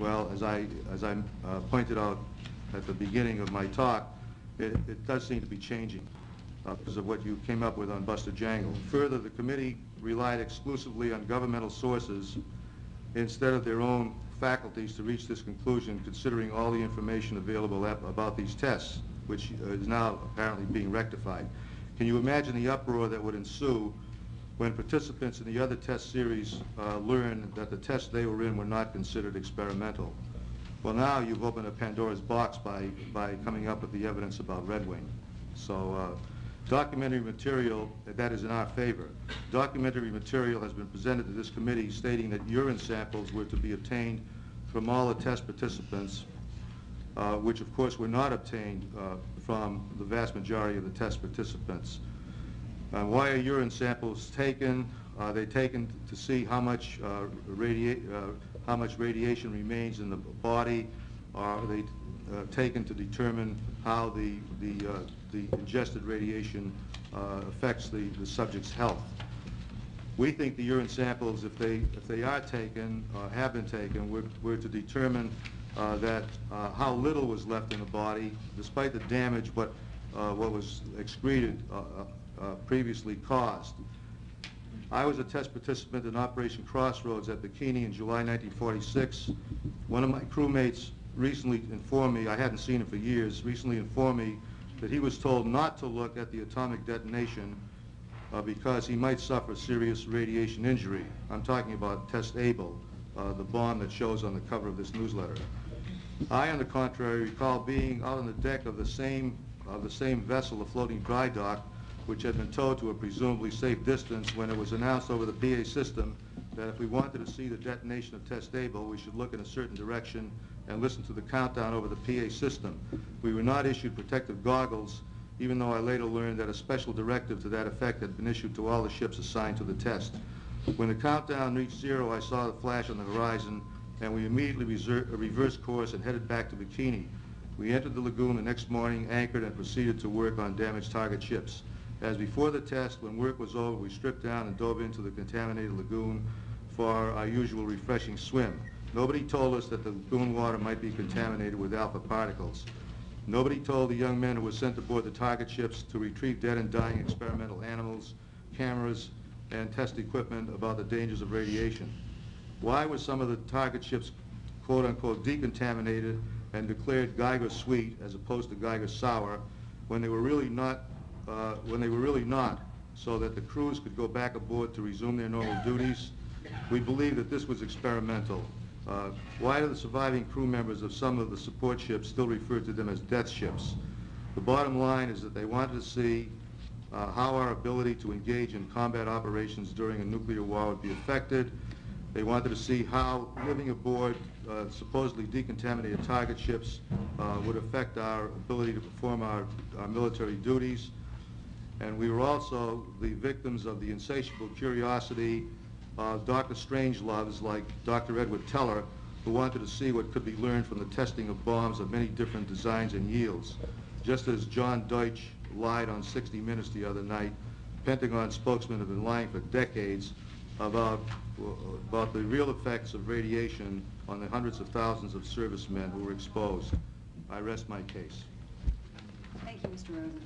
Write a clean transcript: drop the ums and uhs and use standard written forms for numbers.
Well, as I pointed out at the beginning of my talk, it does seem to be changing because of what you came up with on Buster Jangle. Further, the committee relied exclusively on governmental sources instead of their own faculties to reach this conclusion, considering all the information available about these tests, which is now apparently being rectified. Can you imagine the uproar that would ensue when participants in the other test series learned that the tests they were in were not considered experimental? Well, now you've opened a Pandora's box by coming up with the evidence about Red Wing. So documentary material that is in our favor. Documentary material has been presented to this committee stating that urine samples were to be obtained from all the test participants, which of course were not obtained from the vast majority of the test participants. Why are urine samples taken? Are they taken to see how much radiation remains in the body? Are they taken to determine how the ingested radiation affects the subject's health? We think the urine samples, if they are taken, have been taken, were to determine that how little was left in the body, despite the damage what was excreted previously caused. I was a test participant in Operation Crossroads at Bikini in July 1946. One of my crewmates recently informed me, I hadn't seen him for years, recently informed me that he was told not to look at the atomic detonation because he might suffer serious radiation injury. I'm talking about Test Able, the bomb that shows on the cover of this newsletter. I, on the contrary, recall being out on the deck of the same vessel, a floating dry dock, which had been towed to a presumably safe distance when it was announced over the PA system that if we wanted to see the detonation of Test Able, we should look in a certain direction and listen to the countdown over the PA system. We were not issued protective goggles, even though I later learned that a special directive to that effect had been issued to all the ships assigned to the test. When the countdown reached 0, I saw the flash on the horizon, and we immediately reversed course and headed back to Bikini. We entered the lagoon the next morning, anchored, and proceeded to work on damaged target ships. As before the test, when work was over, we stripped down and dove into the contaminated lagoon for our usual refreshing swim. Nobody told us that the lagoon water might be contaminated with alpha particles. Nobody told the young men who were sent aboard the target ships to retrieve dead and dying experimental animals, cameras, and test equipment about the dangers of radiation. Why were some of the target ships quote-unquote decontaminated and declared Geiger sweet as opposed to Geiger sour when they were really not, so that the crews could go back aboard to resume their normal duties? We believe that this was experimental. Why do the surviving crew members of some of the support ships still refer to them as death ships? The bottom line is that they wanted to see how our ability to engage in combat operations during a nuclear war would be affected. They wanted to see how living aboard supposedly decontaminated target ships would affect our ability to perform our military duties. And we were also the victims of the insatiable curiosity of Dr. Strangeloves like Dr. Edward Teller, who wanted to see what could be learned from the testing of bombs of many different designs and yields. Just as John Deutsch lied on 60 Minutes the other night, Pentagon spokesmen have been lying for decades about the real effects of radiation on the hundreds of thousands of servicemen who were exposed. I rest my case. Thank you, Mr. Rosen.